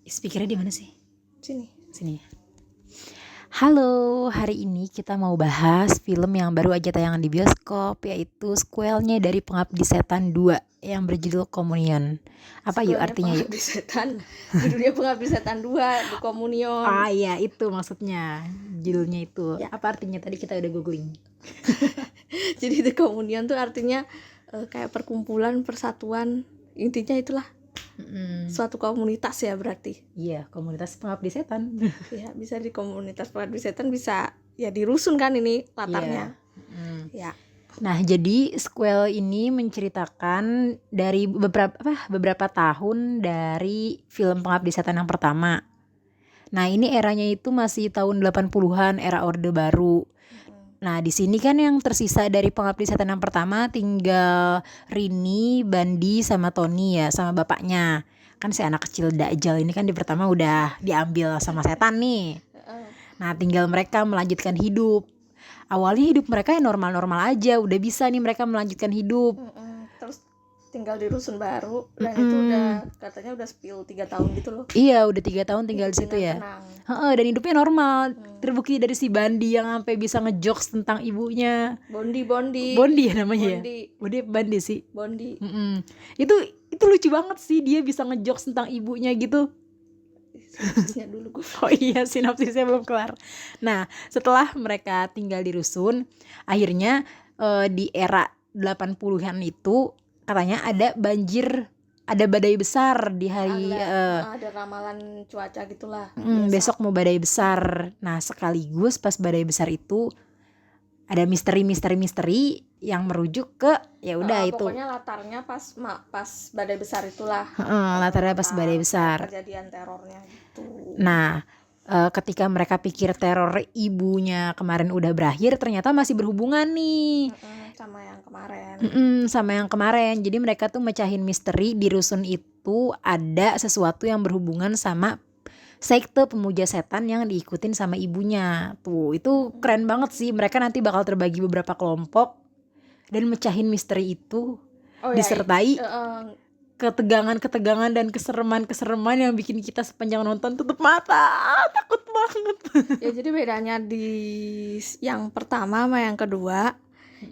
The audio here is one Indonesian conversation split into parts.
Speakernya di mana sih? Sini. Sini ya. Halo, hari ini kita mau bahas film yang baru aja tayangan di bioskop, yaitu sequelnya dari Pengabdi Setan 2 yang berjudul Communion. Apa yuk artinya yuk? Pengabdi Setan, judulnya Pengabdi Setan 2, The Communion. Ah iya, itu maksudnya, judulnya itu. Ya. Apa artinya tadi kita udah googling. Jadi The Communion tuh artinya kayak perkumpulan, persatuan, intinya itulah suatu komunitas ya berarti. Iya, komunitas Pengabdi Setan. Ya, bisa di komunitas Pengabdi Setan, bisa ya di rusun kan ini latarnya. Ya. Nah, jadi sequel ini menceritakan dari beberapa tahun dari film Pengabdi Setan yang pertama. Nah, ini eranya itu masih tahun 80-an, era Orde Baru. Nah, di sini kan yang tersisa dari Pengabdi Setan yang pertama tinggal Rini, Bandi, sama Tony ya, sama bapaknya. Kan si anak kecil Dajjal ini kan di pertama udah diambil sama setan nih. Nah, tinggal mereka melanjutkan hidup. Awalnya hidup mereka ya normal-normal aja, udah bisa nih mereka melanjutkan hidup. Terus tinggal di rusun baru dan itu udah katanya udah spill 3 tahun gitu loh. Iya, udah 3 tahun tinggal di situ ya. Dan hidupnya normal. Terbukti dari si Bandi yang sampai bisa ngejokes tentang ibunya. Bondi Ya namanya. Bandi sih. Bondi. Itu lucu banget sih, dia bisa ngejokes tentang ibunya gitu. Sinopsisnya dulu gue. Oh iya, sinopsisnya belum kelar. Nah, setelah mereka tinggal di rusun, akhirnya di era 80-an itu katanya ada banjir, ada badai besar di hari ada ramalan cuaca gitulah. Besok mau badai besar. Nah, sekaligus pas badai besar itu ada misteri yang merujuk ke ya udah itu. Pokoknya latarnya pas badai besar itulah. Latarnya pas badai besar. Kejadian terornya gitu. Nah, ketika mereka pikir teror ibunya kemarin udah berakhir, ternyata masih berhubungan nih sama yang kemarin. Jadi mereka tuh mecahin misteri di rusun itu ada sesuatu yang berhubungan sama sekte pemuja setan yang diikutin sama ibunya. Tuh, itu keren banget sih. Mereka nanti bakal terbagi beberapa kelompok dan mecahin misteri itu disertai ketegangan dan kesereman yang bikin kita sepanjang nonton tutup mata, takut banget. Ya, jadi bedanya di yang pertama sama yang kedua,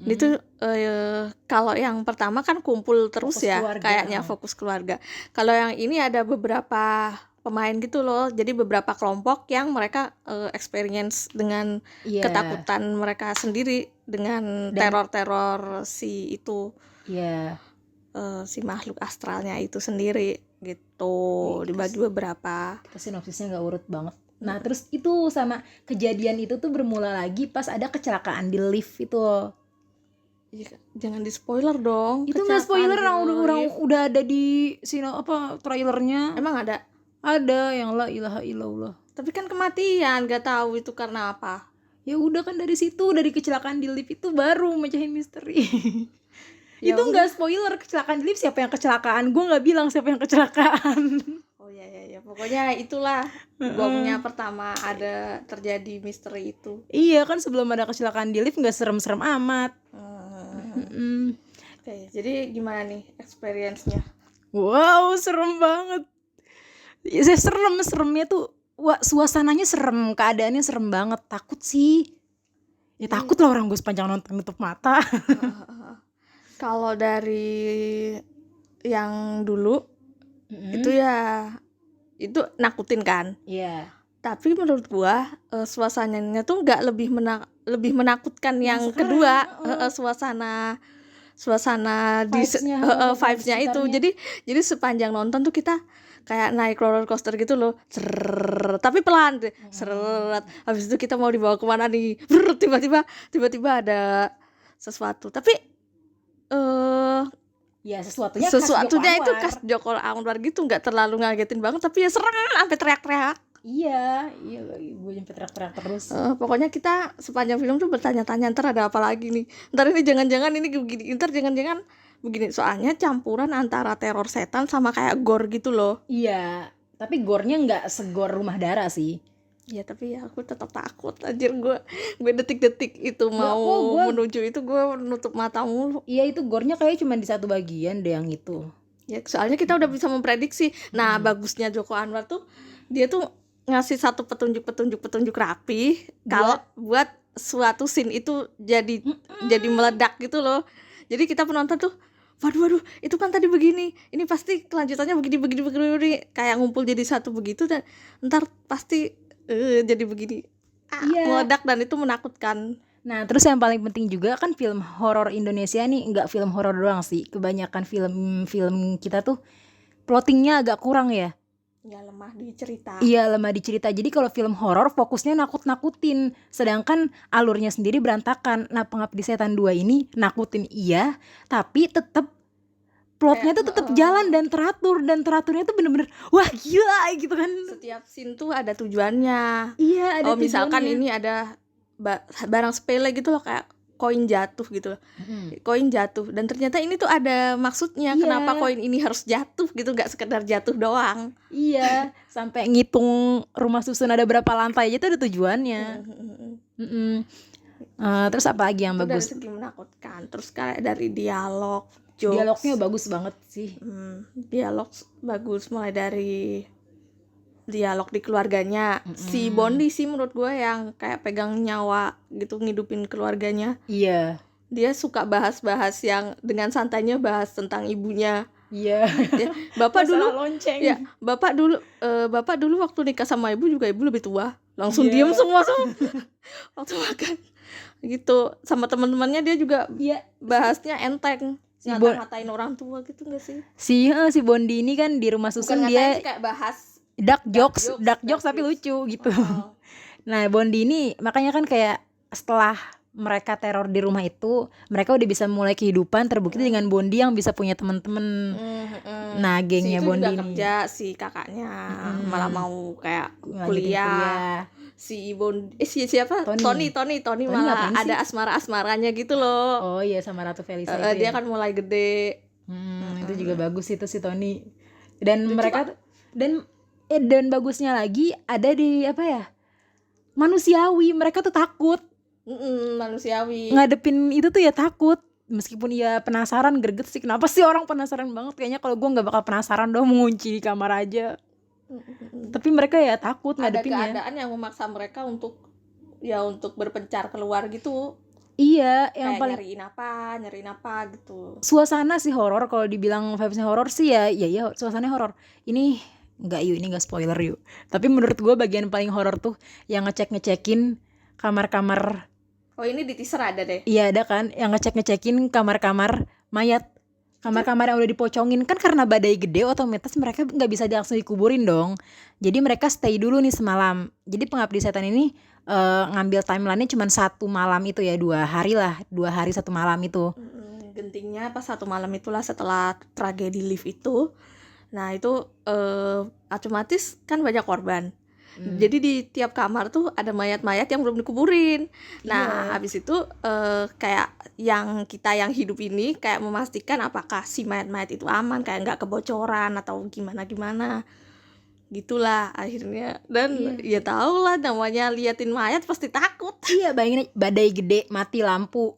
itu kalau yang pertama kan kumpul terus fokus ya keluarga, kayaknya fokus keluarga. Kalau yang ini ada beberapa pemain gitu loh, jadi beberapa kelompok yang mereka experience dengan ketakutan mereka sendiri dengan teror si itu. Si makhluk astralnya itu sendiri gitu, dibagi beberapa. Kita sinopsisnya nggak urut banget. Nah, terus itu sama kejadian itu tuh bermula lagi pas ada kecelakaan di lift itu. Jangan di spoiler dong. Itu nggak spoiler, orang udah ada di trailernya. Emang ada? Ada yang la ilaha illallah. Tapi kan kematian, nggak tahu itu karena apa. Ya udah kan dari situ, dari kecelakaan di lift itu baru mecahin misteri. Ya itu nggak spoiler kecelakaan di lift, siapa yang kecelakaan, gue nggak bilang siapa yang kecelakaan. Oh ya, pokoknya itulah gongnya pertama ada terjadi misteri itu. Iya kan, sebelum ada kecelakaan di lift nggak serem-serem amat. Oke, jadi gimana nih experience-nya? Wow, serem banget. Ya, seremnya tuh, wah, suasananya serem, keadaannya serem banget. Takut sih. Ya takut lah orang gue sepanjang nonton nutup mata. Kalau dari yang dulu itu ya itu nakutin kan. Iya. Tapi menurut gua suasananya tuh nggak lebih menakutkan yang kedua. Suasana di vibes-nya itu. Jadi sepanjang nonton tuh kita kayak naik roller coaster gitu loh. Tapi pelan deh. Habis itu kita mau dibawa kemana nih? Tiba-tiba ada sesuatu. Tapi ya sesuatunya itu khas Joko Anwar gitu, nggak terlalu ngagetin banget, tapi ya serem sampai teriak-teriak. Iya, gue sampai teriak-teriak terus. Pokoknya kita sepanjang film tuh bertanya-tanya, ntar ada apa lagi nih, ntar ini jangan-jangan ini begini, ntar jangan-jangan begini. Soalnya campuran antara teror setan sama kayak gore gitu loh. Iya, tapi gore-nya nggak segor Rumah Darah sih. Ya tapi ya aku tetap takut, anjir. Gue detik-detik itu mau menuju itu gue nutup mata mulu. Iya, itu gore-nya kayak cuma di satu bagian deh yang itu. Ya soalnya kita udah bisa memprediksi. Nah, bagusnya Joko Anwar tuh Dia tuh ngasih satu petunjuk rapi kalau buat suatu scene itu jadi meledak gitu loh. Jadi kita penonton tuh waduh itu kan tadi begini, ini pasti kelanjutannya begini, kayak ngumpul jadi satu begitu dan ntar pasti jadi begini. Meledak dan itu menakutkan. Nah, terus yang paling penting juga kan film horor Indonesia nih nggak film horor doang sih. Kebanyakan film kita tuh plottingnya agak kurang ya. Ya lemah di cerita. Iya, lemah di cerita. Jadi kalau film horor fokusnya nakut-nakutin, sedangkan alurnya sendiri berantakan. Nah, Pengabdi Setan 2 ini nakutin iya, tapi tetap plotnya tuh tetap jalan dan teraturnya tuh bener-bener wah gila gitu kan. Setiap scene tuh ada tujuannya. Iya, ada tujuannya. Misalkan ini ada barang sepele gitu loh, kayak koin jatuh gitu loh. Koin jatuh dan ternyata ini tuh ada maksudnya. Kenapa koin ini harus jatuh gitu, gak sekedar jatuh doang. Iya, sampai ngitung rumah susun ada berapa lantai aja tuh ada tujuannya. Terus apa lagi yang itu bagus? Dari segi menakutkan. Terus kayak dari dialog, jokes. Dialognya bagus banget sih. Dialog bagus, mulai dari dialog di keluarganya. Si Bondi sih menurut gue yang kayak pegang nyawa gitu, ngidupin keluarganya. Iya. Dia suka bahas-bahas yang dengan santainya bahas tentang ibunya. Iya. Ya, bapak dulu lonceng. Ya, bapak dulu waktu nikah sama ibu juga ibu lebih tua. Langsung diem semua waktu makan. Gitu. Sama teman-temannya dia juga bahasnya enteng. Ngata-ngatain orang tua gitu enggak sih? Si Bondi ini kan di rumah susun dia kayak bahas dark jokes tapi lucu gitu. Nah, Bondi ini makanya kan kayak setelah mereka teror di rumah itu, mereka udah bisa mulai kehidupan terbukti dengan Bondi yang bisa punya teman-teman. Nah, gengnya Bondi ini. Kerja si kakaknya malah mau kayak kuliah. Si Bondi siapa? Tony malah ada asmara-asmaranya gitu loh. Oh iya, sama Ratu Felisa itu. Dia kan mulai gede. Itu juga bagus itu si Tony. Dan mereka dan bagusnya lagi ada di apa ya? Manusiawi, mereka tuh takut. Manusiawi. Ngadepin itu tuh ya takut. Meskipun ya penasaran, greget sih. Kenapa sih orang penasaran banget? Kayaknya kalau gue gak bakal penasaran dong, mengunci di kamar aja. Tapi mereka ya takut ngadepinnya. Ada keadaan yang memaksa mereka untuk berpencar keluar gitu. Iya, yang paling nyariin apa gitu. Suasana sih horor, kalau dibilang vibesnya horor sih ya suasananya horor. Ini enggak spoiler yuk. Tapi menurut gue bagian paling horor tuh yang ngecekin kamar-kamar. Oh, ini di teaser ada deh. Iya, ada kan, yang ngecekin kamar-kamar mayat. Kamar-kamar yang udah dipocongin kan, karena badai gede otomatis mereka nggak bisa langsung dikuburin dong. Jadi mereka stay dulu nih semalam. Jadi Pengabdi Setan ini ngambil timelinenya cuma 1 malam itu ya, 2 hari 1 malam itu. Gentingnya pas 1 malam itulah setelah tragedi lift itu. Nah itu otomatis kan banyak korban. Jadi di tiap kamar tuh ada mayat-mayat yang belum dikuburin. Nah habis itu kayak yang hidup ini kayak memastikan apakah si mayat-mayat itu aman, kayak nggak kebocoran atau gimana gitulah akhirnya. Dan ya tau lah, namanya liatin mayat pasti takut. Iya, bayangin badai gede, mati lampu,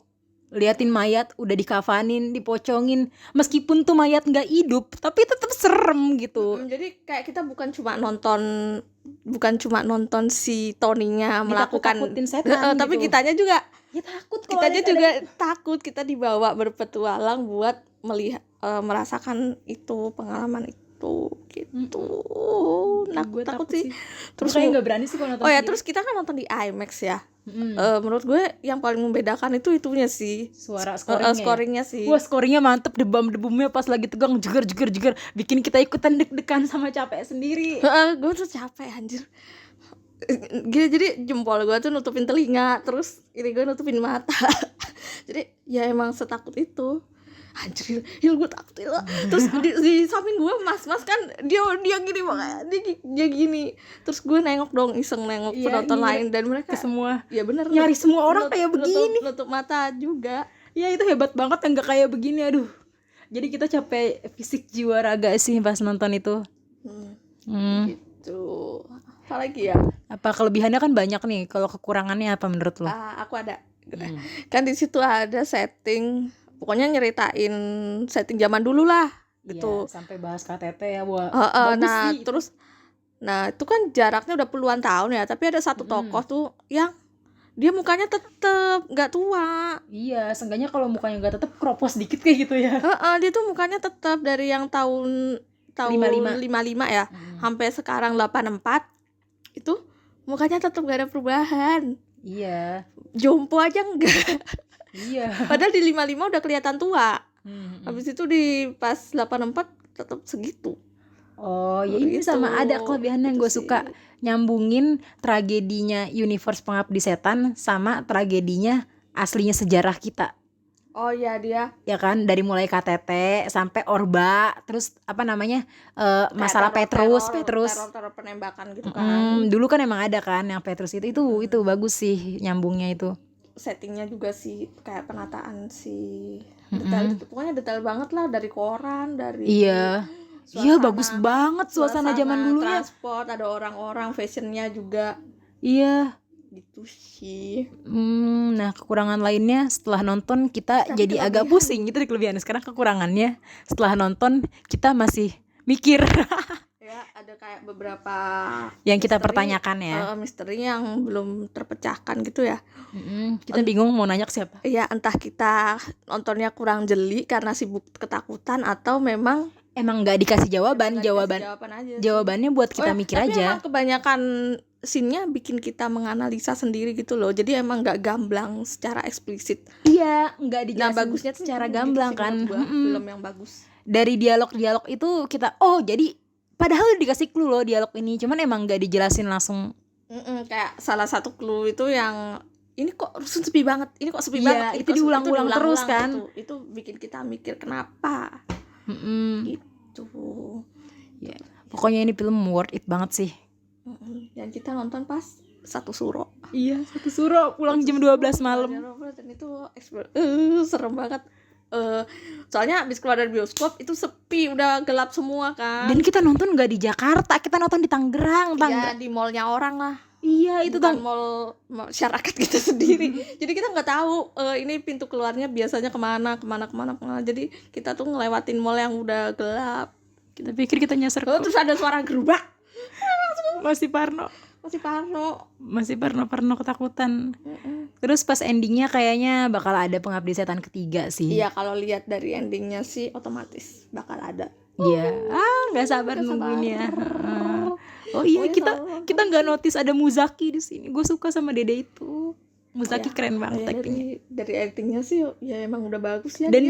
liatin mayat udah dikafanin, dipocongin, meskipun tuh mayat nggak hidup tapi tetap serem gitu. Jadi kayak kita bukan cuma nonton si Tony-nya melakukan setan tapi gitu. kitanya juga ya takut, kitanya juga takut. Kita dibawa berpetualang buat melihat merasakan itu, pengalaman itu gitu. Takut sih. Terus kayak nggak berani sih kalau nonton. Terus kita kan nonton di IMAX ya. Menurut gue yang paling membedakan itu itunya sih, suara scoringnya sih. Wah, scoringnya mantep, debum-debumnya pas lagi tegang jeger bikin kita ikutan deg-degan sama capek sendiri. Gue tuh capek anjir. Jadi jempol gue tuh nutupin telinga, terus ini gue nutupin mata. Jadi ya emang setakut itu. Anjir, gue takut itu. Terus di samping gue mas kan dia gini makanya dia gini. Terus gue iseng nengok penonton lain dan mereka semua. Ya bener. Nyari semua orang kayak begini. Nutup mata juga. Ya itu hebat banget yang gak kayak begini, aduh. Jadi kita capek fisik jiwa raga sih pas nonton itu. Gitu. Apa lagi ya? Apa kelebihannya kan banyak nih, kalau kekurangannya apa menurut lo? Aku ada. Kan di situ ada setting, pokoknya nyeritain setting zaman dulu lah gitu. Iya, sampai bahas KTP ya, bagus nah sih. Terus Nah itu kan jaraknya udah puluhan tahun ya, tapi ada satu tokoh tuh yang dia mukanya tetep nggak tua. Iya, seenggaknya kalau mukanya nggak tetep kropos dikit kayak gitu ya. Dia tuh mukanya tetap dari yang tahun 55 ya, sampai sekarang 84 itu mukanya tetap gak ada perubahan. Iya. Jompo aja enggak. Iya. Padahal di 55 udah kelihatan tua. Habis itu di pas 84 tetap segitu. Oh, ya ini sama ada kelebihan yang gue suka nyambungin tragedinya universe Pengabdi Setan sama tragedinya aslinya sejarah kita. Oh iya dia. Ya kan, dari mulai KTT sampai Orba, terus apa namanya masalah Petrus teror penembakan gitu kan. Dulu kan emang ada kan yang Petrus itu bagus sih nyambungnya itu. Settingnya juga sih kayak penataan si detail, pokoknya detail banget lah, dari koran, dari Iya, bagus banget suasana zaman dulu ya. Transport, ada orang-orang, fashionnya juga. Iya. Gitu sih. Nah kekurangan lainnya setelah nonton kita jadi agak pusing gitu di kelebihannya. Sekarang kekurangannya setelah nonton kita masih mikir. Ya ada kayak beberapa yang kita pertanyakan ya. Misteri yang belum terpecahkan gitu ya. Kita bingung mau nanya ke siapa. Iya, entah kita nontonnya kurang jeli karena sibuk ketakutan atau memang nggak dikasih jawabannya buat kita mikir tapi aja. Emang kebanyakan scene-nya bikin kita menganalisa sendiri gitu loh. Jadi emang nggak gamblang secara eksplisit. Iya, nggak dijelasin. Nah bagusnya tuh secara gamblang kan. Film yang bagus. Dari dialog itu kita jadi padahal dikasih clue loh dialog ini, cuman emang nggak dijelasin langsung. Kayak salah satu clue itu yang ini kok rusun sepi banget, ini kok sepi banget. Itu diulang-ulang terus kan. Itu bikin kita mikir kenapa. Gitu. Ya, pokoknya ini film worth it banget sih. Dan kita nonton pas 1 Suro. Iya, 1 Suro pulang jam 12 malam. Dan itu serem banget. Soalnya abis keluar dari bioskop itu sepi, udah gelap semua kan. Dan kita nonton nggak di Jakarta, kita nonton di Tangerang. Iya, di mallnya orang lah. Iya, itu kan mall masyarakat kita sendiri. Jadi kita nggak tahu ini pintu keluarnya biasanya kemana. Jadi kita tuh ngelewatin mall yang udah gelap. Kita pikir kita nyasar. Terus ada suara gerubak. Masih Parno ketakutan. Terus pas endingnya kayaknya bakal ada Pengabdi Setan ketiga sih. Iya, kalau lihat dari endingnya sih otomatis bakal ada. Iya, nggak sabar nungguinnya. Oh iya, kita nggak notice ada Muzaki di sini. Gue suka sama Dede itu. Muzaki keren banget actingnya. Dari actingnya sih ya emang udah bagus ya. Dan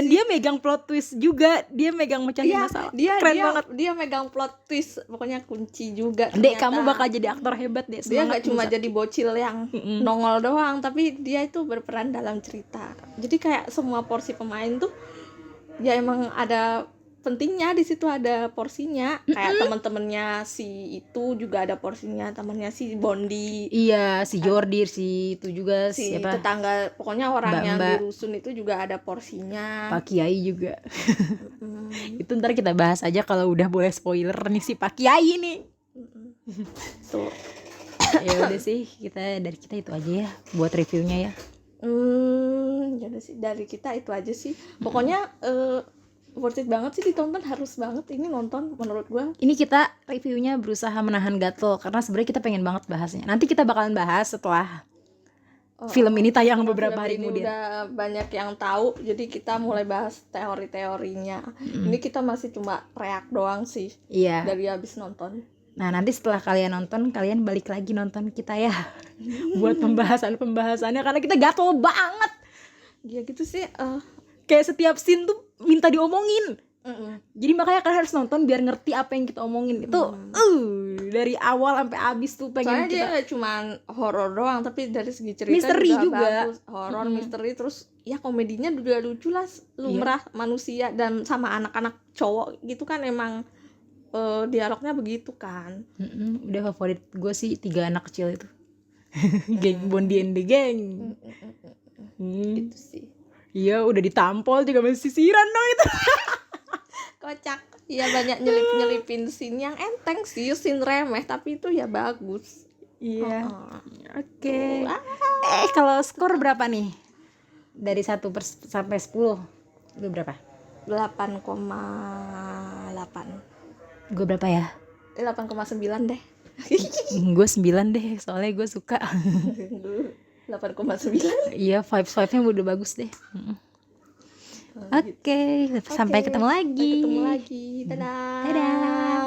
dia megang plot twist juga. Dia megang mecahin masalah. Keren banget. Dia megang plot twist, pokoknya kunci juga. Dek, kamu bakal jadi aktor hebat deh. Dia nggak cuma jadi bocil yang nongol doang, tapi dia itu berperan dalam cerita. Jadi kayak semua porsi pemain tuh ya emang ada pentingnya, di situ ada porsinya. Kayak teman-temannya si itu juga ada porsinya, temannya si Bondi. Iya, si Jordi, si itu juga si siapa? Tetangga, pokoknya orang yang di rusun itu juga ada porsinya. Pak Kiai juga. Itu ntar kita bahas aja kalau udah boleh spoiler nih si Pak Kiai nih. Tuh. Ya udah sih, dari kita itu aja ya buat reviewnya ya. Jadi sih dari kita itu aja sih. Pokoknya worth it banget sih, ditonton, harus banget ini nonton menurut gua. Ini kita reviewnya berusaha menahan gatel karena sebenarnya kita pengen banget bahasnya. Nanti kita bakalan bahas setelah film ini tayang beberapa hari kemudian. Udah banyak yang tahu, jadi kita mulai bahas teori-teorinya. Ini kita masih cuma reak doang sih. Iya. Dari habis nonton. Nah, nanti setelah kalian nonton, kalian balik lagi nonton kita ya. Buat pembahasannya karena kita gatel banget. Ya gitu sih. Kayak setiap scene tuh minta diomongin. Jadi makanya kalian harus nonton biar ngerti apa yang kita omongin. Itu dari awal sampai habis tuh pengen. Soalnya dia gak cuma horor doang, tapi dari segi cerita misteri juga. Bagus. Horor, misteri, terus ya komedinya juga lucu lah, lumrah manusia dan sama anak-anak cowok gitu kan, emang dialognya begitu kan. Udah favorit gue sih 3 anak kecil itu. Geng Bondi and the Gang. Gitu sih. Iya, udah ditampol juga masih sisiran dong itu. Kocak. Iya, banyak nyelipin scene yang enteng sih, scene remeh, tapi itu ya bagus. Iya. Oke. Kalau skor berapa nih? Dari 1 sampai 10. Lu berapa? 8,8. Gue berapa ya? 8,9 deh. Gue 9 deh, soalnya gue suka. 8,9. Iya, vibes-nya udah bagus deh. Oke, sampai ketemu lagi. Dadah. Dadah.